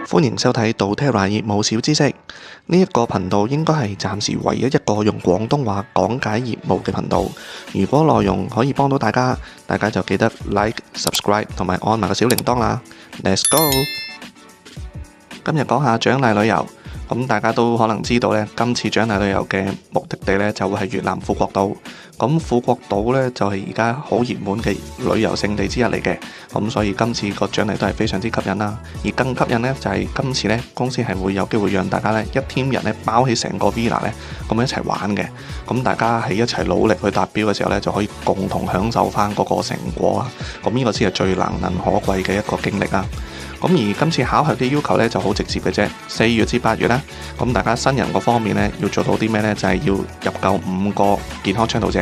歡迎收睇到 doTerra 業務小知識。呢一個頻道應該係暫時唯一一個用廣東話講解業務嘅頻道。如果內容可以幫到大家，大家就記得 like、subscribe 同埋按埋個小鈴鐺啦。Let's go！ 今日講下獎勵旅遊。咁大家都可能知道呢，今次獎勵旅遊嘅目的地呢，就會係越南富國島。咁富國島呢，就係而家好熱門嘅旅遊勝地之一嚟嘅。咁所以今次個獎勵都係非常之吸引啦。而更吸引呢，就係今次呢，公司係會有機會讓大家呢一 team 人呢包起成個 villa 呢，咁一齊玩嘅。咁大家喺一齊努力去達標嘅時候呢，就可以共同享受翻嗰個成果啊。咁呢個先係最難能可貴嘅一個經歷啊。咁而今次考核嘅要求呢就好直接嘅啫，4月至8月啦。咁大家新人嗰方面呢，要做到啲咩呢？就係要入夠5個健康倡導者，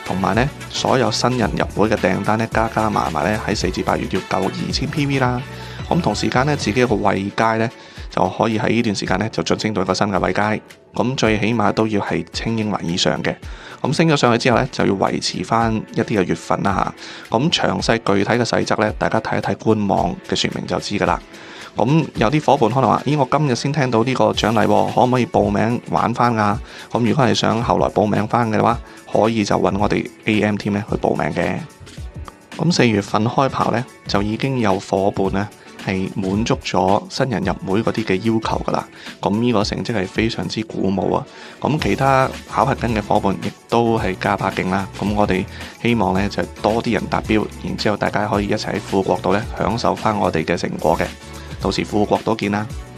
同埋呢所有新人入會嘅訂單呢，加埋呢喺4至8月要夠2000 PV 啦。咁同時間呢，自己一個位階呢，就可以喺呢段時間呢就晉升到一個新嘅位階。咁最起碼都要係清英或以上嘅。咁升咗上去之後呢，就要維持翻一啲嘅月份啦嚇。咁詳細具體嘅細則呢，大家睇一睇官網嘅説明就知㗎啦。咁有啲伙伴可能話：咦，我今日先聽到呢個獎勵，可唔可以報名玩翻㗎？咁如果係想後來報名翻嘅話，可以就揾我哋 AM team 去報名嘅。咁4月份開跑呢，就已經有伙伴呢係滿足咗新人入會嗰啲嘅要求㗎啦。咁呢個成績係非常之鼓舞啊！咁其他考核緊嘅伙伴亦都係加把勁啦。咁我哋希望呢就多啲人達標，然之後大家可以一齊喺富國島呢享受翻我哋嘅成果嘅。到時富國島見啦〜